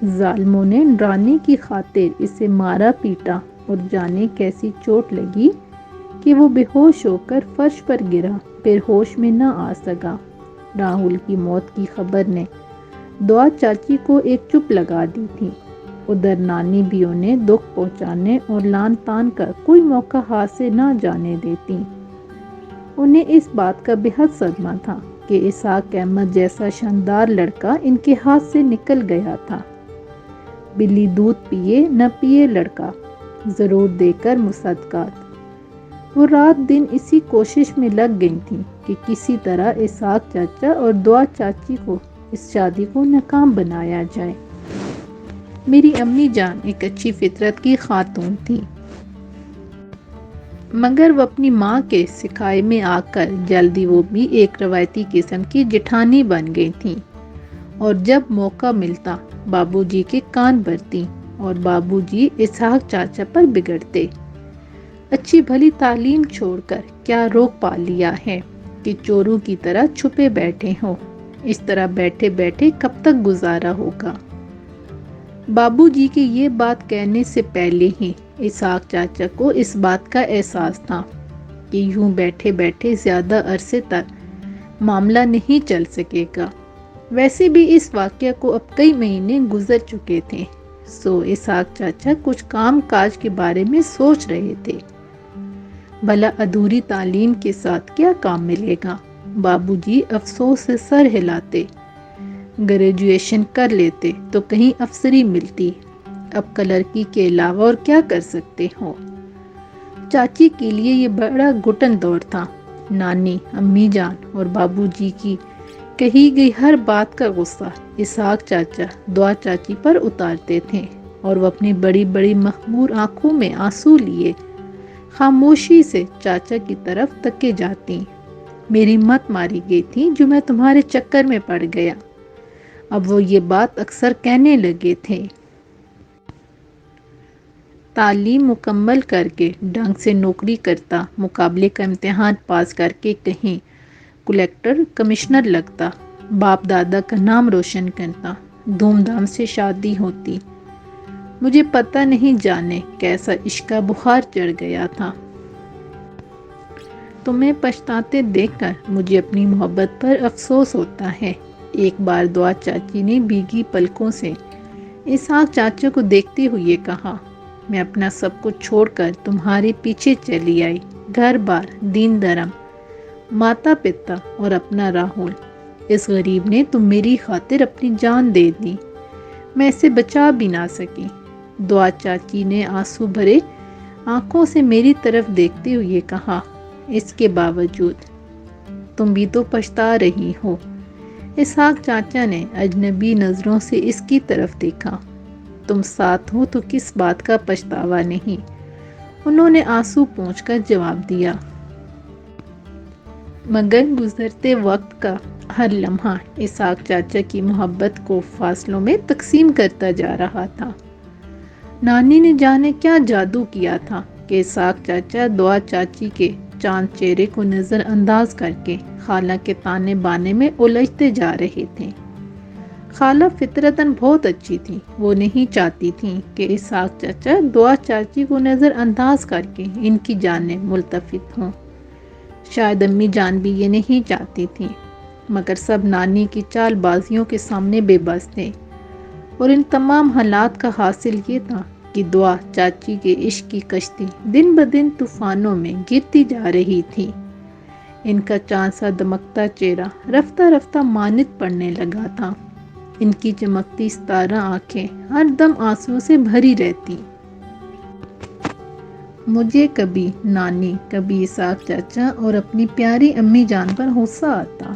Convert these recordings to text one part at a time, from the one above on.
ظالموں نے ڈرانے کی خاطر اسے مارا پیٹا اور جانے کیسی چوٹ لگی کہ وہ بے ہوش ہو کر فرش پر گرا، پھر ہوش میں نہ آ سکا۔ راہل کی موت کی خبر نے دعا چاچی کو ایک چپ لگا دی تھی۔ ادھر نانی بھی انہیں دکھ پہنچانے اور لان تان کا کوئی موقع ہاتھ سے نہ جانے دیتی۔ انہیں اس بات کا بہت صدمہ تھا کہ اسحاق احمد جیسا شاندار لڑکا ان کے ہاتھ سے نکل گیا تھا۔ بلی دودھ پیے نہ پیے لڑکا، ضرور دے کر مصدقات۔ وہ رات دن اسی کوشش میں لگ گئی تھیں کہ کسی طرح اسحاق چاچا اور دعا چاچی کو اس شادی کو ناکام بنایا جائے۔ میری امی جان ایک اچھی فطرت کی خاتون تھی، مگر وہ اپنی ماں کے سکھائے میں آ کر جلدی وہ بھی ایک روایتی قسم کی جٹھانی بن گئی تھیں، اور جب موقع ملتا بابو جی کے کان بھرتی اور بابو جی اسحاق چاچا پر بگڑتے۔ اچھی بھلی تعلیم چھوڑ کر کیا روک پا لیا ہے کہ چوروں کی طرح چھپے بیٹھے ہوں؟ اس طرح بیٹھے بیٹھے کب تک گزارا ہوگا؟ بابو جی کے یہ بات کہنے سے پہلے ہی اسحاق چاچا کو اس بات کا احساس تھا کہ یوں بیٹھے بیٹھے زیادہ عرصے تک معاملہ نہیں چل سکے گا۔ ویسے بھی اس واقعہ کو اب کئی مہینے گزر چکے تھے، سو اسحاق چاچا کچھ کام کاج کے بارے میں سوچ رہے تھے۔ بھلا ادھوری تعلیم کے ساتھ کیا کام ملے گا؟ بابو جی افسوس سے سر ہلاتے۔ گریجویشن کر لیتے تو کہیں افسری ملتی، اب کلرکی کے علاوہ اور کیا کر سکتے ہو؟ چاچی کے لیے یہ بڑا گھٹن دور تھا۔ نانی، امی جان اور بابو جی کی کہی گئی ہر بات کا غصہ اسحاق چاچا دعا چاچی پر اتارتے تھے، اور وہ اپنی بڑی بڑی مخمور آنکھوں میں آنسو لیے خاموشی سے چاچا کی طرف تکے جاتی۔ میری مت ماری گئی تھی جو میں تمہارے چکر میں پڑ گیا۔ اب وہ یہ بات اکثر کہنے لگے تھے۔ تعلیم مکمل کر کے ڈھنگ سے نوکری کرتا، مقابلے کا امتحان پاس کر کے کہیں کلکٹر کمشنر لگتا، باپ دادا کا نام روشن کرتا، دھوم دھام سے شادی ہوتی۔ مجھے پتہ نہیں جانے کیسا عشق کا بخار چڑھ گیا تھا۔ تمہیں پچھتاتے دیکھ کر مجھے اپنی محبت پر افسوس ہوتا ہے۔ ایک بار دعا چاچی نے بھیگی پلکوں سے اسحاق چاچا کو دیکھتے ہوئے کہا، میں اپنا سب کچھ چھوڑ کر تمہارے پیچھے چلی آئی، گھر بار، دین دھرم، ماتا پتا اور اپنا راہل۔ اس غریب نے تو میری خاطر اپنی جان دے دی، میں اسے بچا بھی نہ سکی۔ دعا چاچی نے آنسو بھرے آنکھوں سے میری طرف دیکھتے ہوئے کہا، اس کے باوجود تم بھی تو پچھتا رہی ہو۔ اسحاق چاچا نے اجنبی نظروں سے اس کی طرف دیکھا۔ تم ساتھ ہو تو کس بات کا پچھتاوا نہیں، انہوں نے آنسو پونچھ کر جواب دیا۔ مگر گزرتے وقت کا ہر لمحہ اسحاق چاچا کی محبت کو فاصلوں میں تقسیم کرتا جا رہا تھا۔ نانی نے جانے کیا جادو کیا تھا کہ اسحاق چاچا دعا چاچی کے چاند چہرے کو نظر انداز کر کے خالہ کے تانے بانے میں الجھتے جا رہے تھے۔ خالہ فطرتاً بہت اچھی تھی، وہ نہیں چاہتی تھیں کہ اسحاق چاچا دعا چاچی کو نظر انداز کر کے ان کی جانیں ملتفت ہوں۔ شاید امی جان بھی یہ نہیں چاہتی تھیں، مگر سب نانی کی چال بازیوں کے سامنے بے بس تھے، اور ان تمام حالات کا حاصل یہ تھا کہ دعا چاچی کے عشق کی کشتی دن بدن طوفانوں میں گرتی جا رہی تھی۔ ان کا چاند سا دمکتا چہرہ رفتہ رفتہ مانت پڑنے لگا تھا، ان کی چمکتی ستارہ آنکھیں ہر دم آنسو سے بھری رہتی۔ مجھے کبھی نانی، کبھی اسحاق چاچا اور اپنی پیاری امی جان پر غصہ آتا۔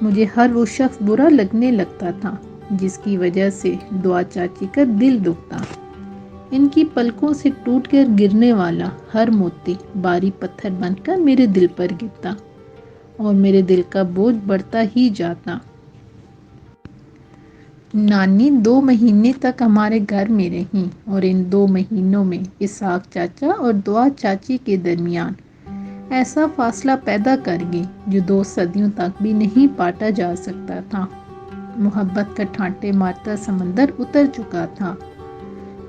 مجھے ہر وہ شخص برا لگنے لگتا تھا جس کی وجہ سے دعا چاچی کا دل دکھتا۔ ان کی پلکوں سے ٹوٹ کر گرنے والا ہر موتی باری پتھر بن کر میرے دل پر گرتا، اور میرے دل کا بوجھ بڑھتا ہی جاتا۔ نانی 2 مہینے تک ہمارے گھر میں رہیں، اور ان 2 مہینوں میں اسحاق چاچا اور دعا چاچی کے درمیان ایسا فاصلہ پیدا کر گئی جو 2 صدیوں تک بھی نہیں پاٹا جا سکتا تھا۔ محبت کا ٹھانٹے مارتا سمندر اتر چکا تھا۔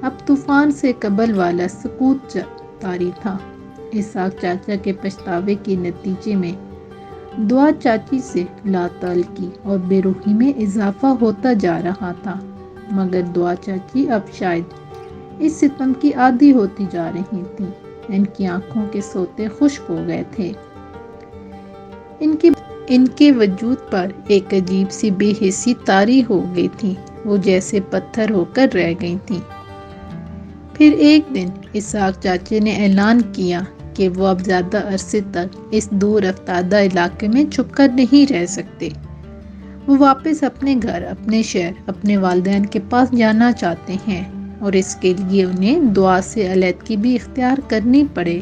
اب طوفان سے قبل والا سکوت طاری تھا۔ اسحاق چاچا کے پچھتاوے کے نتیجے میں دعا چاچی سے لا تعلقی اور بے روحی میں اضافہ ہوتا جا رہا تھا، مگر دعا چاچی اب شاید اس ستم کی عادی ہوتی جا رہی تھیں۔ ان کی آنکھوں کے سوتے خشک ہو گئے تھے۔ ان کے وجود پر ایک عجیب سی بے حسی طاری ہو گئی تھی، وہ جیسے پتھر ہو کر رہ گئی تھیں۔ پھر ایک دن اسحاق چاچے نے اعلان کیا کہ وہ اب زیادہ عرصے تک اس دور افتادہ علاقے میں چھپ کر نہیں رہ سکتے۔ وہ واپس اپنے گھر، اپنے شہر، اپنے والدین کے پاس جانا چاہتے ہیں، اور اس کے لیے انہیں دعا سے علیحدگی بھی اختیار کرنی پڑے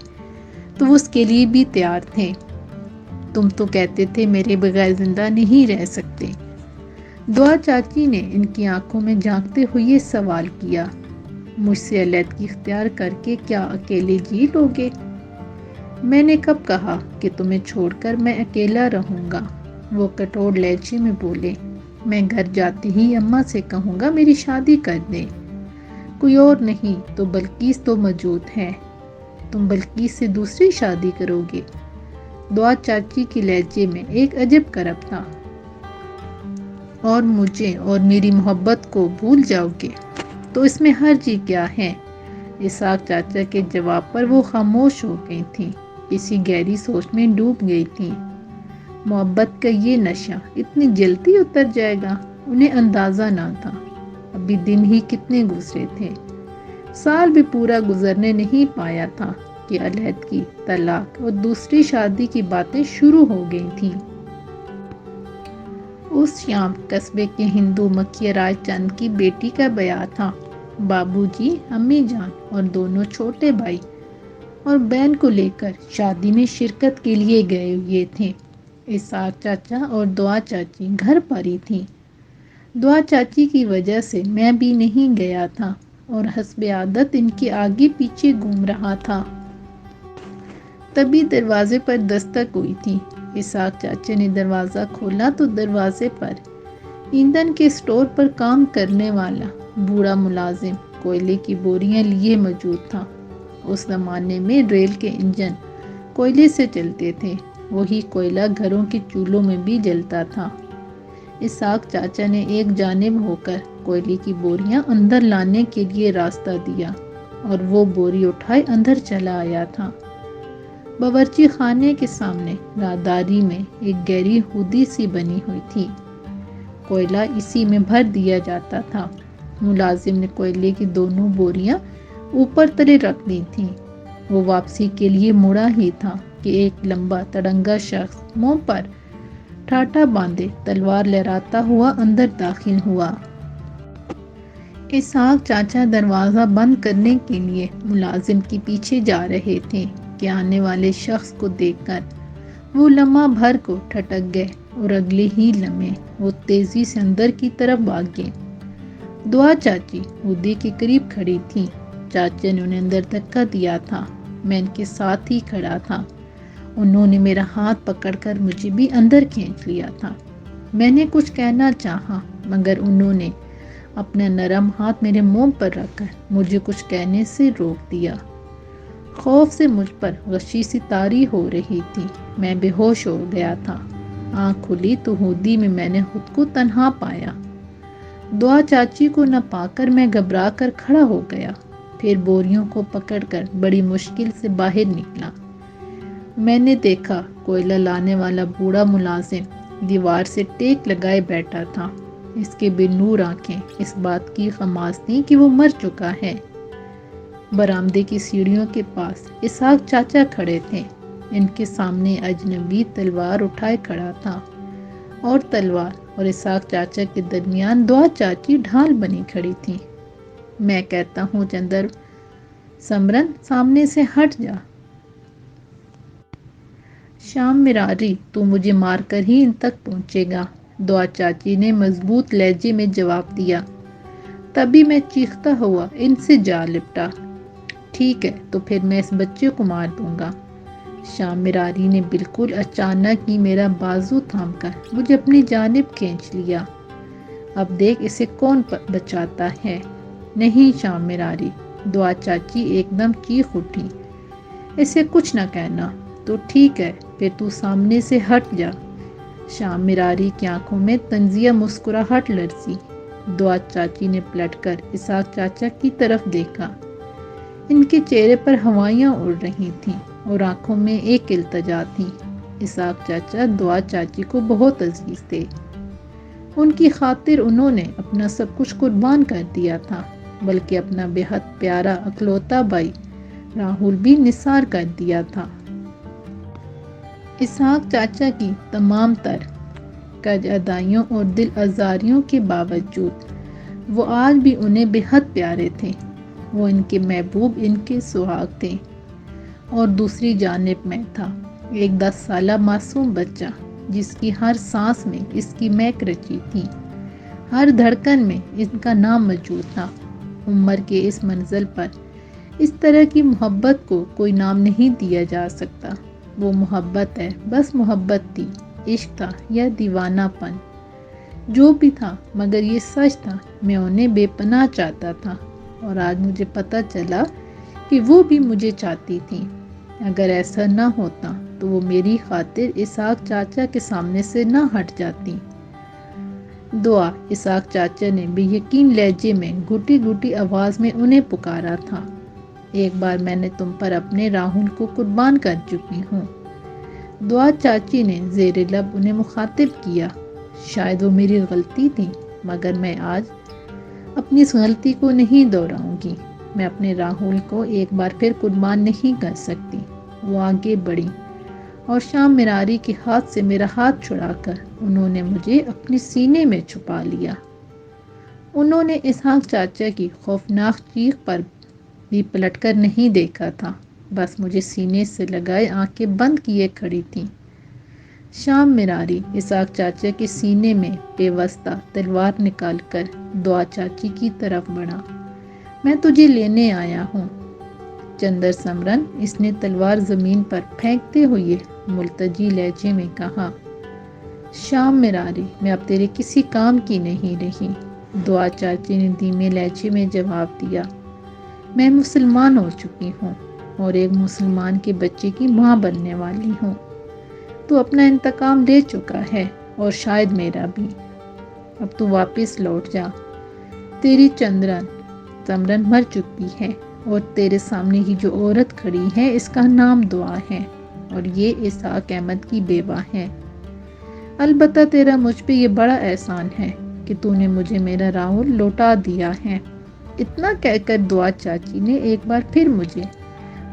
تو وہ اس کے لیے بھی تیار تھے۔ تم تو کہتے تھے میرے بغیر زندہ نہیں رہ سکتے۔ دعا چاچی نے ان کی آنکھوں میں جھانکتے ہوئے یہ سوال کیا۔ مجھ سے علیحدگی اختیار کر کے کیا اکیلے جی لو گے؟ میں نے کب کہا کہ تمہیں چھوڑ کر میں اکیلا رہوں گا؟ وہ کٹور لہجے میں بولے۔ میں گھر جاتے ہی اماں سے کہوں گا میری شادی کر دیں۔ کوئی اور نہیں تو بلقیس تو موجود ہے۔ تم بلقیس سے دوسری شادی کرو گے؟ دعا چاچی کے لہجے میں ایک عجب کرب تھا۔ اور مجھے اور میری محبت کو بھول جاؤ گے تو اس میں حرج کیا ہے؟ اسحاق چاچا کے جواب پر وہ خاموش ہو گئی تھیں، کسی گہری سوچ میں ڈوب گئی تھیں۔ محبت کا یہ نشہ اتنی جلدی اتر جائے گا، انہیں اندازہ نہ تھا۔ ابھی دن ہی کتنے گزرے تھے، سال بھی پورا گزرنے نہیں پایا تھا کہ علیحدگی، طلاق اور دوسری شادی کی باتیں شروع ہو گئی تھیں۔ اس شام قصبے کے ہندو مکھیا رائے چند کی بیٹی کا بیاہ تھا۔ بابو جی، امی جان اور دونوں چھوٹے بھائی اور بہن کو لے کر شادی میں شرکت کے لیے گئے ہوئے تھے۔ اسحاق چاچا اور دعا چاچی گھر پر ہی تھیں۔ دعا چاچی کی وجہ سے میں بھی نہیں گیا تھا اور حسب عادت ان کے آگے پیچھے گھوم رہا تھا۔ تبھی دروازے پر دستک ہوئی تھی۔ اسحاق چاچا نے دروازہ کھولا تو دروازے پر ایندھن کے اسٹور پر کام کرنے والا بوڑھا ملازم کوئلے کی بوریاں لیے موجود تھا۔ اس زمانے میں ریل کے انجن کوئلے سے چلتے تھے، وہی کوئلہ گھروں کے چولہوں میں بھی جلتا تھا۔ اسحاق چاچا نے ایک جانب ہو کر کوئلے کی بوریاں اندر لانے کے لیے راستہ دیا اور وہ بوری اٹھائے اندر چلا آیا تھا۔ باورچی خانے کے سامنے راہداری میں ایک گہری ہودی سی بنی ہوئی تھی، کوئلہ اسی میں بھر دیا جاتا تھا۔ ملازم نے کوئلے کی دونوں بوریاں اوپر تلے رکھ دی تھیں۔ وہ واپسی کے لیے مڑا ہی تھا کہ ایک لمبا تڑنگا شخص منہ پر ٹھاٹا باندھے تلوار لہراتا ہوا اندر داخل ہوا۔ اسحاق چاچا دروازہ بند کرنے کے لیے ملازم کے پیچھے جا رہے تھے کہ آنے والے شخص کو دیکھ کر وہ لمحہ بھر کو ٹھٹک گئے اور اگلے ہی لمحے وہ تیزی سے اندر کی طرف بھاگے۔ دعا چاچی ہودی کے قریب کھڑی تھی۔ چاچا نے انہیں اندر دھکا دیا تھا۔ میں ان کے ساتھ ہی کھڑا تھا۔ انہوں نے میرا ہاتھ پکڑ کر مجھے بھی اندر کھینچ لیا تھا۔ میں نے کچھ کہنا چاہا مگر انہوں نے اپنا نرم ہاتھ میرے منہ پر رکھ کر مجھے کچھ کہنے سے روک دیا۔ خوف سے مجھ پر غشی سی طاری ہو رہی تھی، میں بے ہوش ہو گیا تھا۔ آنکھ کھلی تو ہودی میں میں نے خود کو تنہا پایا۔ دعا چاچی کو نہ پا کر میں گھبرا کر کھڑا ہو گیا، پھر بوریوں کو پکڑ کر بڑی مشکل سے باہر نکلا۔ میں نے دیکھا کوئلہ لانے والا بوڑھا ملازم دیوار سے ٹیک لگائے بیٹھا تھا۔ اس کے بے نور آنکھیں اس بات کی خماس تھیں کہ وہ مر چکا ہے۔ برآمدے کی سیڑھیوں کے پاس اسحاق چاچا کھڑے تھے۔ ان کے سامنے اجنبی تلوار اٹھائے کھڑا تھا اور تلوار اور اسحاق چاچا کے درمیان دعا چاچی ڈھال بنی کھڑی تھی۔ میں کہتا ہوں چندر سمرن، سامنے سے ہٹ جا۔ شام مراری، تو مجھے مار کر ہی ان تک پہنچے گا، دعا چاچی نے مضبوط لہجے میں جواب دیا۔ تبھی میں چیختا ہوا ان سے جا لپٹا۔ ٹھیک ہے تو پھر میں اس بچے کو مار دوں گا۔ شام مراری نے بالکل اچانک ہی میرا بازو تھام کر مجھے اپنی جانب کھینچ لیا۔ اب دیکھ اسے کون بچاتا ہے۔ نہیں شام مراری، دعا چاچی ایک دم چیخ اٹھی۔ اسے کچھ نہ کہنا تو ٹھیک ہے، پھر تو سامنے سے ہٹ جا۔ شام مراری کی آنکھوں میں طنزیہ مسکراہٹ لرزی۔ دعا چاچی نے پلٹ کر اسحاق چاچا کی طرف دیکھا۔ ان کے چہرے پر ہوائیاں اڑ رہی تھیں اور آنکھوں میں ایک التجا تھی۔ اسحاق چاچا دعا چاچی کو بہت عزیز تھے۔ ان کی خاطر انہوں نے اپنا سب کچھ قربان کر دیا تھا، بلکہ اپنا بے حد پیارا اکلوتا بھائی راہل بھی نثار کر دیا تھا۔ اسحاق چاچا کی تمام تر کج ادائیوں اور دل آزاریوں کے باوجود وہ آج بھی انہیں بے حد پیارے تھے۔ وہ ان کے محبوب، ان کے سہاگ تھے۔ اور دوسری جانب میں تھا ایک 10 سالہ معصوم بچہ جس کی ہر سانس میں اس کی مہک رچی تھی، ہر دھڑکن میں ان کا نام موجود تھا۔ عمر کے اس منزل پر اس طرح کی محبت کو کوئی نام نہیں دیا جا سکتا۔ وہ محبت ہے، بس محبت تھی، عشق تھا یا دیوانہ پن، جو بھی تھا، مگر یہ سچ تھا، میں انہیں بے پناہ چاہتا تھا۔ اور آج مجھے پتہ چلا کہ وہ بھی مجھے چاہتی تھی۔ اگر ایسا نہ ہوتا تو وہ میری خاطر اسحاق چاچا کے سامنے سے نہ ہٹ جاتی۔ دعا، اسحاق چاچا نے بے یقین لہجے میں گھٹی گھٹی آواز میں انہیں پکارا تھا۔ ایک بار میں نے تم پر اپنے راہل کو قربان کر چکی ہوں۔ دعا چاچی نے زیر لب انہیں مخاطب کیا۔ شاید وہ میری غلطی تھی، مگر میں آج اپنی اس غلطی کو نہیں دہراؤں گی۔ میں اپنے راہل کو ایک بار پھر قربان نہیں کر سکتی۔ وہ آگے بڑھی اور شام مراری کے ہاتھ سے میرا ہاتھ چھڑا کر انہوں نے مجھے اپنے سینے میں چھپا لیا۔ انہوں نے اسحاق چاچا کی خوفناک چیخ پر بھی پلٹ کر نہیں دیکھا تھا، بس مجھے سینے سے لگائے آنکھیں بند کیے کھڑی تھیں۔ شام مراری اسحاق چاچا کے سینے میں پیوستہ تلوار نکال کر دعا چاچی کی طرف بڑھا۔ میں تجھے لینے آیا ہوں چندر سمرن، اس نے تلوار زمین پر پھینکتے ہوئے ملتجی لہجے میں کہا۔ شام مراری، میں اب تیرے کسی کام کی نہیں رہی، دعا چاچی نے دھیمے لہجے میں جواب دیا۔ میں مسلمان ہو چکی ہوں اور ایک مسلمان کے بچے کی ماں بننے والی ہوں۔ تو اپنا انتقام لے چکا ہے اور شاید میرا بھی۔ اب تو واپس لوٹ جا۔ تیری سمرن مر چکی ہے اور تیرے سامنے ہی جو عورت کھڑی ہے اس کا نام دعا ہے اور یہ اسحاق احمد کی بیوہ ہے۔ البتہ تیرا مجھ پہ یہ بڑا احسان ہے کہ تو نے مجھے میرا راہل لوٹا دیا ہے۔ اتنا کہہ کر دعا چاچی نے ایک بار پھر مجھے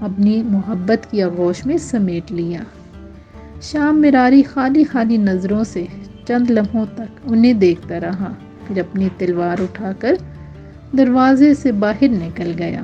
اپنی محبت کی آغوش میں سمیٹ لیا۔ شام مراری خالی خالی نظروں سے چند لمحوں تک انہیں دیکھتا رہا، پھر اپنی تلوار اٹھا کر دروازے سے باہر نکل گیا۔